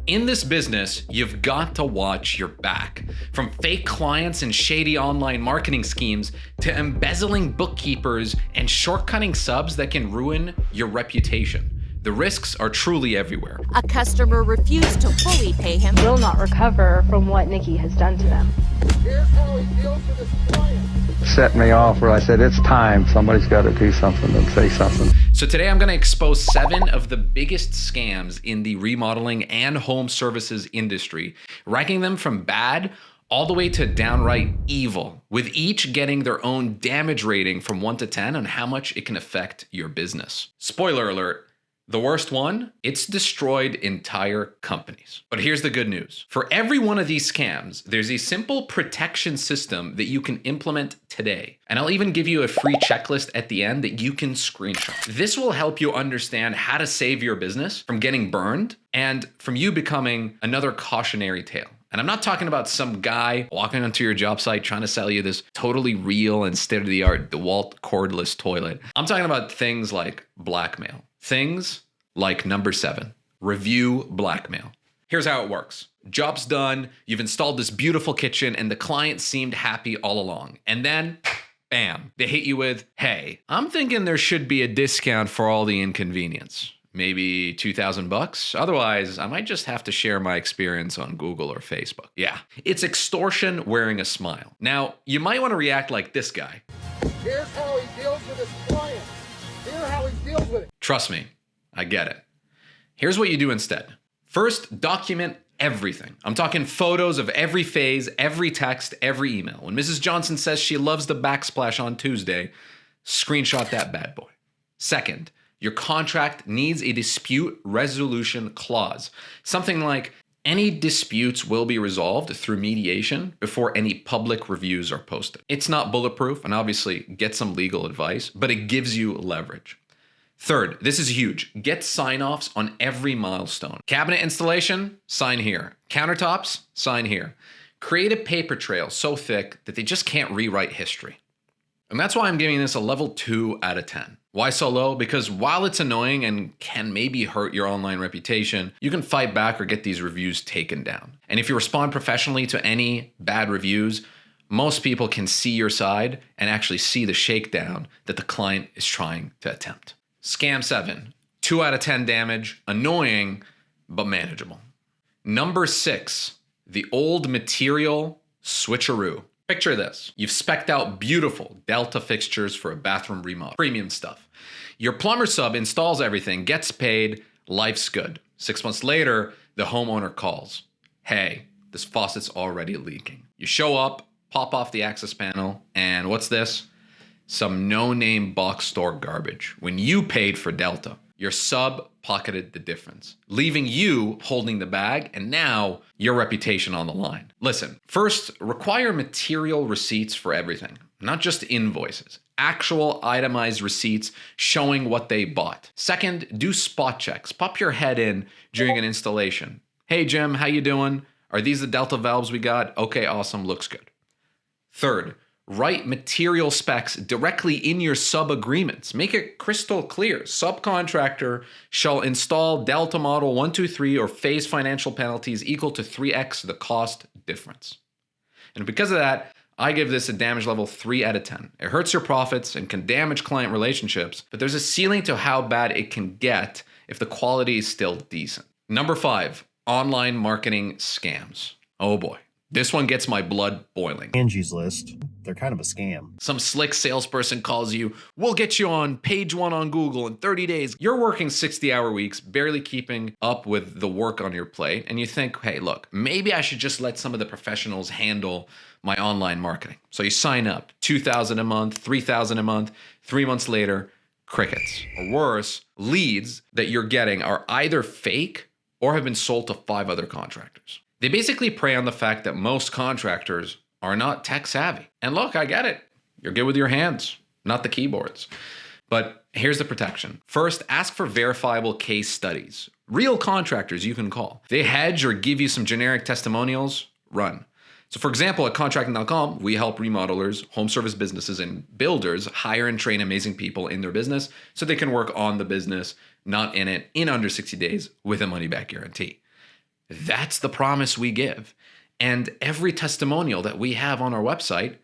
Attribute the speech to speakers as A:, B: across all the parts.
A: In this business, you've got to watch your back. From fake clients and shady online marketing schemes to embezzling bookkeepers and shortcutting subs that can ruin your reputation. The risks are truly everywhere.
B: A customer refused to fully pay him.
C: Will not recover from what Nikki has done to them.
D: Here's how he deals with his client.
E: Set me off where I said, it's time. Somebody's got to do something and say something.
A: So today I'm going to expose 7 of the biggest scams in the remodeling and home services industry, ranking them from bad all the way to downright evil, with each getting their own damage rating from 1 to 10 on how much it can affect your business. Spoiler alert. The worst one, it's destroyed entire companies. But here's the good news. For every one of these scams, there's a simple protection system that you can implement today. And I'll even give you a free checklist at the end that you can screenshot. This will help you understand how to save your business from getting burned and from you becoming another cautionary tale. And I'm not talking about some guy walking onto your job site trying to sell you this totally real and state-of-the-art DeWalt cordless toilet. I'm talking about things like blackmail. Things like number 7, review blackmail. Here's how it works. Job's done, you've installed this beautiful kitchen, and the client seemed happy all along. And then, bam, they hit you with, hey, I'm thinking there should be a discount for all the inconvenience. Maybe $2,000 Otherwise, I might just have to share my experience on Google or Facebook. Yeah, it's extortion wearing a smile. Now, you might want to react like this guy.
D: Here's how he deals with his client. Here's how he deals with it.
A: Trust me, I get it. Here's what you do instead. First, document everything. I'm talking photos of every phase, every text, every email. When Mrs. Johnson says she loves the backsplash on Tuesday, screenshot that bad boy. Second, your contract needs a dispute resolution clause. Something like, any disputes will be resolved through mediation before any public reviews are posted. It's not bulletproof, and obviously get some legal advice, but it gives you leverage. Third, this is huge. Get sign-offs on every milestone. Cabinet installation, sign here. Countertops, sign here. Create a paper trail so thick that they just can't rewrite history. And that's why I'm giving this a level 2 out of 10. Why so low? Because while it's annoying and can maybe hurt your online reputation, you can fight back or get these reviews taken down. And if you respond professionally to any bad reviews, most people can see your side and actually see the shakedown that the client is trying to attempt. Scam 7, 2 out of 10 damage, annoying, but manageable. Number 6, the old material switcheroo. Picture this. You've spec'd out beautiful Delta fixtures for a bathroom remodel. Premium stuff. Your plumber sub installs everything, gets paid, life's good. 6 months later, the homeowner calls. Hey, this faucet's already leaking. You show up, pop off the access panel, and what's this? Some no-name box store garbage. When you paid for Delta, your sub pocketed the difference, leaving you holding the bag and now your reputation on the line. Listen, first, require material receipts for everything, not just invoices. Actual itemized receipts showing what they bought. Second, do spot checks. Pop your head in during an installation. Hey Jim, how you doing? Are these the Delta valves we got? Okay, awesome, looks good. Third, write material specs directly in your sub agreements. Make it crystal clear. Subcontractor shall install Delta model 123 or face financial penalties equal to 3x the cost difference. And because of that, I give this a damage level 3 out of 10. It hurts your profits and can damage client relationships, but there's a ceiling to how bad it can get if the quality is still decent. Number 5, online marketing scams. Oh boy. This one gets my blood boiling.
F: Angie's List, they're kind of a scam.
A: Some slick salesperson calls you, we'll get you on page 1 on Google in 30 days. You're working 60-hour weeks, barely keeping up with the work on your plate. And you think, hey, look, maybe I should just let some of the professionals handle my online marketing. So you sign up, $2,000 a month, $3,000 a month. 3 months later, crickets. Or worse, leads that you're getting are either fake or have been sold to 5 other contractors. They basically prey on the fact that most contractors are not tech savvy. And look, I get it. You're good with your hands, not the keyboards. But here's the protection. First, ask for verifiable case studies. Real contractors you can call. If they hedge or give you some generic testimonials, run. So for example, at contracting.com, we help remodelers, home service businesses, and builders hire and train amazing people in their business so they can work on the business, not in it, in under 60 days with a money-back guarantee. That's the promise we give. And every testimonial that we have on our website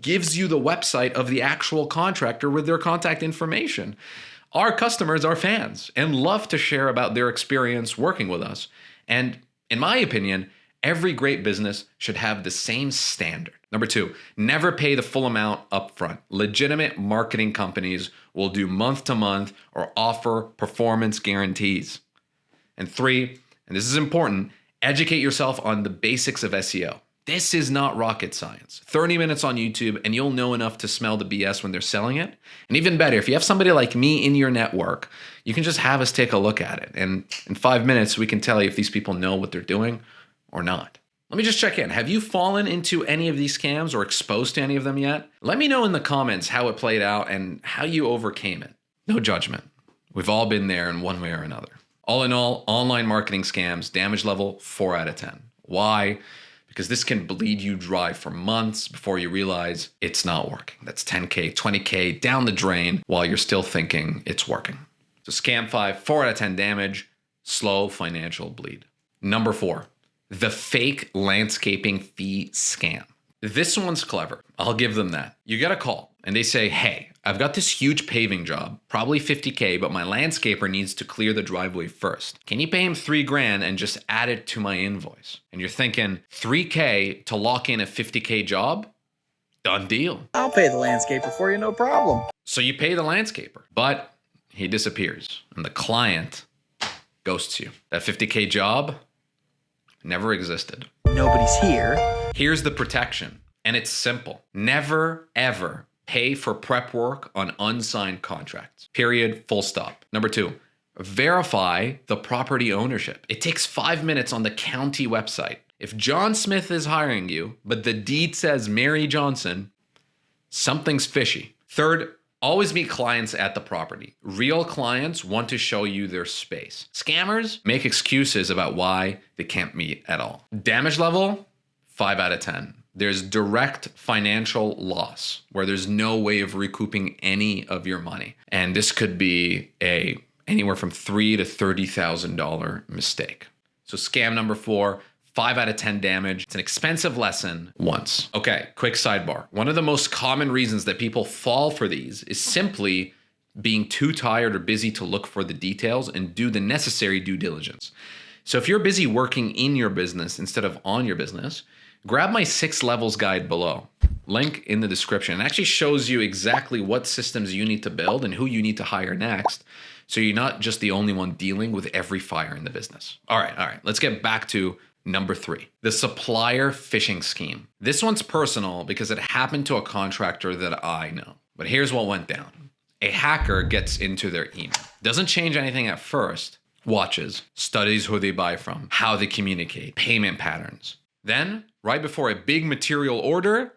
A: gives you the website of the actual contractor with their contact information. Our customers are fans and love to share about their experience working with us. And in my opinion, every great business should have the same standard. Number 2, never pay the full amount upfront. Legitimate marketing companies will do month to month or offer performance guarantees. And 3, and this is important, educate yourself on the basics of SEO. This is not rocket science. 30 minutes on YouTube and you'll know enough to smell the BS when they're selling it. And even better, if you have somebody like me in your network, you can just have us take a look at it. And in 5 minutes, we can tell you if these people know what they're doing or not. Let me just check in. Have you fallen into any of these scams or exposed to any of them yet? Let me know in the comments how it played out and how you overcame it. No judgment. We've all been there in one way or another. All in all, online marketing scams, damage level 4 out of 10. Why? Because this can bleed you dry for months before you realize it's not working. That's 10K, 20K down the drain while you're still thinking it's working. So scam 5, 4 out of 10 damage, slow financial bleed. Number 4, the fake landscaping fee scam. This one's clever. I'll give them that. You get a call and they say, hey, I've got this huge paving job, probably 50K, but my landscaper needs to clear the driveway first. Can you pay him $3,000 and just add it to my invoice? And you're thinking, $3K to lock in a 50K job? Done deal.
G: I'll pay the landscaper for you, no problem.
A: So you pay the landscaper, but he disappears and the client ghosts you. That 50K job never existed.
G: Nobody's here.
A: Here's the protection, and it's simple. Never, ever pay for prep work on unsigned contracts. Period, full stop. Number 2, verify the property ownership. It takes 5 minutes on the county website. If John Smith is hiring you, but the deed says Mary Johnson, something's fishy. 3rd, always meet clients at the property. Real clients want to show you their space. Scammers make excuses about why they can't meet at all. Damage level, 5 out of 10. There's direct financial loss where there's no way of recouping any of your money. And this could be anywhere from $3,000 to $30,000 mistake. So scam number 4, 5 out of 10 damage. It's an expensive lesson once. Okay, quick sidebar. One of the most common reasons that people fall for these is simply being too tired or busy to look for the details and do the necessary due diligence. So if you're busy working in your business instead of on your business, grab my 6 levels guide below. Link in the description. It actually shows you exactly what systems you need to build and who you need to hire next. So you're not just the only one dealing with every fire in the business. All right. Let's get back to number 3, the supplier phishing scheme. This one's personal because it happened to a contractor that I know. But here's what went down. A hacker gets into their email. Doesn't change anything at first. Watches, studies who they buy from, how they communicate, payment patterns. Then, right before a big material order,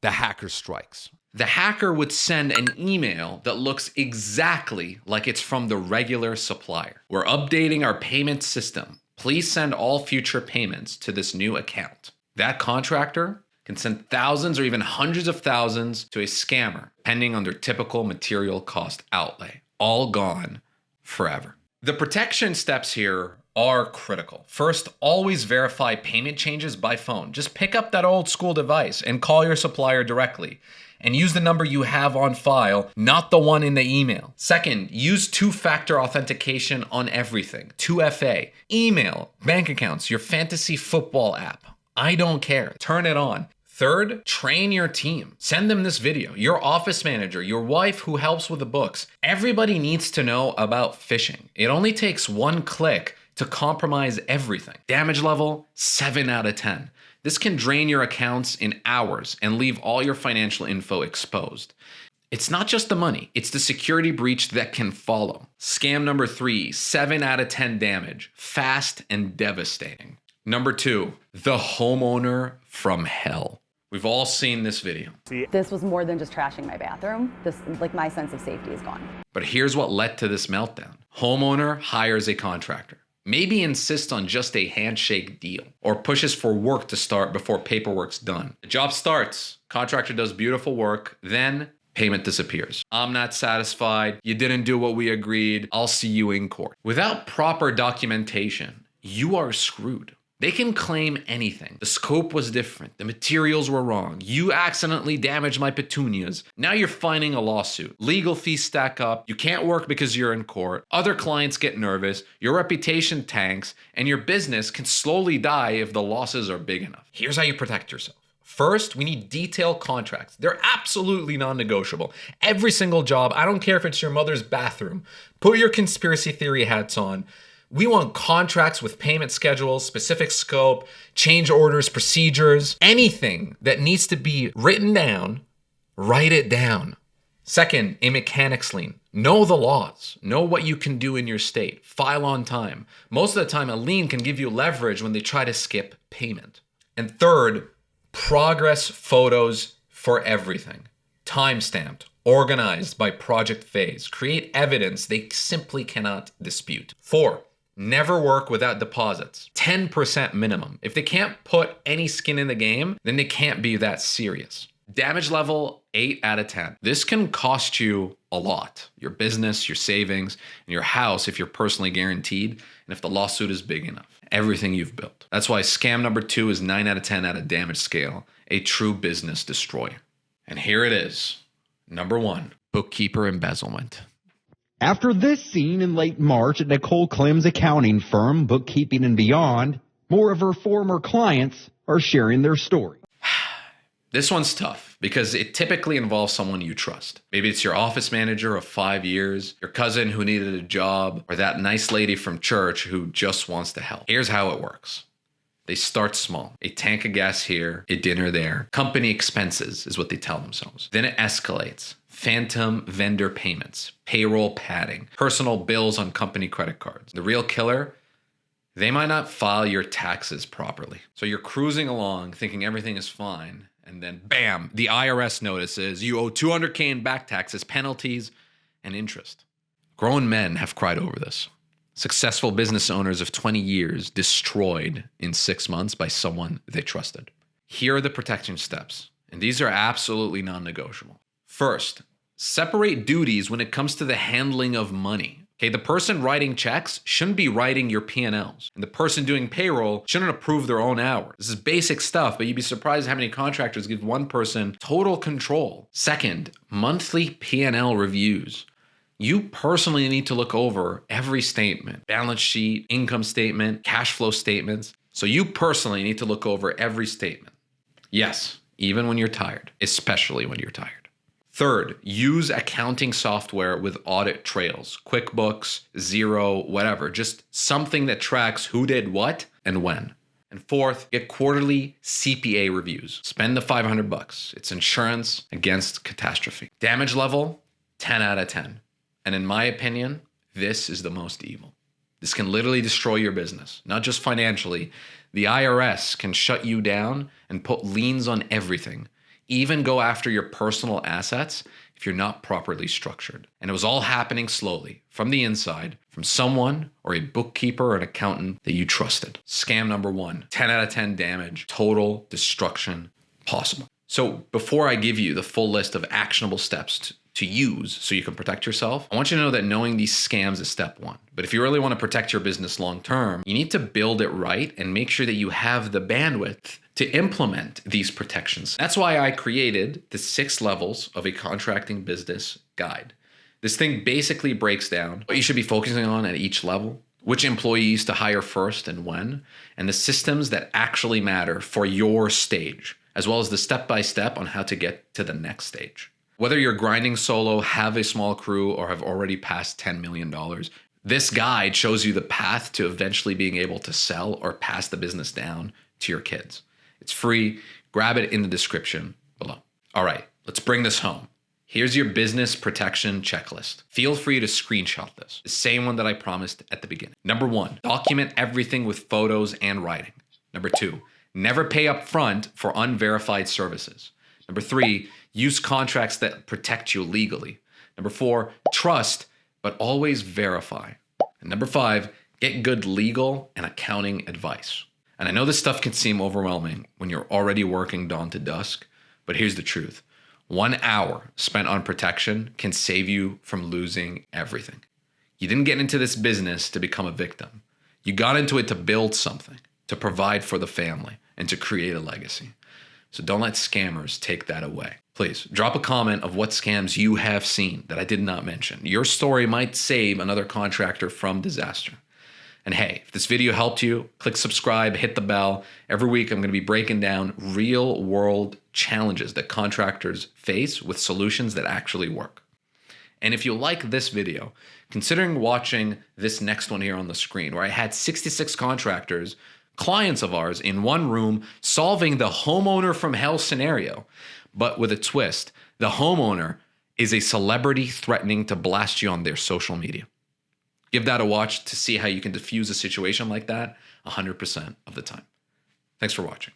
A: the hacker strikes. The hacker would send an email that looks exactly like it's from the regular supplier. We're updating our payment system. Please send all future payments to this new account. That contractor can send thousands or even hundreds of thousands to a scammer, depending on their typical material cost outlay. All gone forever. The protection steps here are critical. First, always verify payment changes by phone. Just pick up that old school device and call your supplier directly. And use the number you have on file, not the one in the email. Second, use 2-factor authentication on everything. 2FA, email, bank accounts, your fantasy football app. I don't care. Turn it on. Third, train your team. Send them this video. Your office manager, your wife who helps with the books. Everybody needs to know about phishing. It only takes 1 click to compromise everything. Damage level, 7 out of 10. This can drain your accounts in hours and leave all your financial info exposed. It's not just the money, it's the security breach that can follow. Scam number 3, 7 out of 10 damage, fast and devastating. Number 2, the homeowner from hell. We've all seen this video.
H: This was more than just trashing my bathroom. My sense of safety is gone.
A: But here's what led to this meltdown. Homeowner hires a contractor. Maybe insists on just a handshake deal or pushes for work to start before paperwork's done. The job starts, contractor does beautiful work, then payment disappears. I'm not satisfied, you didn't do what we agreed, I'll see you in court. Without proper documentation, you are screwed. They can claim anything. The scope was different. The materials were wrong. You accidentally damaged my petunias. Now you're filing a lawsuit. Legal fees stack up. You can't work because you're in court. Other clients get nervous. Your reputation tanks. And your business can slowly die if the losses are big enough. Here's how you protect yourself. First, we need detailed contracts. They're absolutely non-negotiable. Every single job, I don't care if it's your mother's bathroom. Put your conspiracy theory hats on. We want contracts with payment schedules, specific scope, change orders, procedures, anything that needs to be written down, write it down. Second, a mechanics lien. Know the laws. Know what you can do in your state. File on time. Most of the time, a lien can give you leverage when they try to skip payment. And third, progress photos for everything. Time-stamped, organized by project phase. Create evidence they simply cannot dispute. 4, never work without deposits. 10% minimum. If they can't put any skin in the game, then they can't be that serious. Damage level 8 out of 10. This can cost you a lot. Your business, your savings, and your house if you're personally guaranteed, and if the lawsuit is big enough. Everything you've built. That's why scam number 2 is 9 out of 10 out of damage scale. A true business destroyer. And here it is. Number 1, bookkeeper embezzlement.
I: After this scene in late March at Nicole Clem's accounting firm, Bookkeeping and Beyond, more of her former clients are sharing their story.
A: This one's tough because it typically involves someone you trust. Maybe it's your office manager of 5 years, your cousin who needed a job, or that nice lady from church who just wants to help. Here's how it works. They start small. A tank of gas here, a dinner there. Company expenses is what they tell themselves. Then it escalates. Phantom vendor payments, payroll padding, personal bills on company credit cards. The real killer, they might not file your taxes properly. So you're cruising along thinking everything is fine. And then bam, the IRS notices you owe $200K in back taxes, penalties, and interest. Grown men have cried over this. Successful business owners of 20 years destroyed in 6 months by someone they trusted. Here are the protection steps, and these are absolutely non-negotiable. First, separate duties when it comes to the handling of money. Okay, the person writing checks shouldn't be writing your P&Ls, and the person doing payroll shouldn't approve their own hours. This is basic stuff, but you'd be surprised how many contractors give one person total control. Second, monthly P&L reviews. You personally need to look over every statement, balance sheet, income statement, cash flow statements. So you personally need to look over every statement. Yes, even when you're tired, especially when you're tired. Third, use accounting software with audit trails, QuickBooks, Xero, whatever, just something that tracks who did what and when. And fourth, get quarterly CPA reviews. Spend the $500. It's insurance against catastrophe. Damage level, 10 out of 10. And in my opinion, this is the most evil. This can literally destroy your business, not just financially. The IRS can shut you down and put liens on everything. Even go after your personal assets if you're not properly structured. And it was all happening slowly, from the inside, from someone or a bookkeeper or an accountant that you trusted. Scam number 1, 10 out of 10 damage, total destruction possible. So before I give you the full list of actionable steps to use so you can protect yourself, I want you to know that knowing these scams is step 1. But if you really want to protect your business long term, you need to build it right and make sure that you have the bandwidth to implement these protections. That's why I created the 6 levels of a contracting business guide. This thing basically breaks down what you should be focusing on at each level, which employees to hire first and when, and the systems that actually matter for your stage, as well as the step-by-step on how to get to the next stage. Whether you're grinding solo, have a small crew, or have already passed $10 million, this guide shows you the path to eventually being able to sell or pass the business down to your kids. It's free. Grab it in the description below. All right, let's bring this home. Here's your business protection checklist. Feel free to screenshot this, the same one that I promised at the beginning. Number 1, document everything with photos and writing. Number 2, never pay up front for unverified services. Number 3, use contracts that protect you legally. Number 4, trust, but always verify. And number 5, get good legal and accounting advice. And I know this stuff can seem overwhelming when you're already working dawn to dusk, but here's the truth. 1 hour spent on protection can save you from losing everything. You didn't get into this business to become a victim. You got into it to build something, to provide for the family, and to create a legacy. So don't let scammers take that away. Please drop a comment of what scams you have seen that I did not mention. Your story might save another contractor from disaster. And hey, if this video helped you, click subscribe, hit the bell. Every week I'm going to be breaking down real world challenges that contractors face with solutions that actually work. And if you like this video, considering watching this next one here on the screen, where I had 66 contractors, clients of ours in one room solving the homeowner from hell scenario, but with a twist. The homeowner is a celebrity threatening to blast you on their social media. Give that a watch to see how you can diffuse a situation like that 100% of the time. Thanks for watching.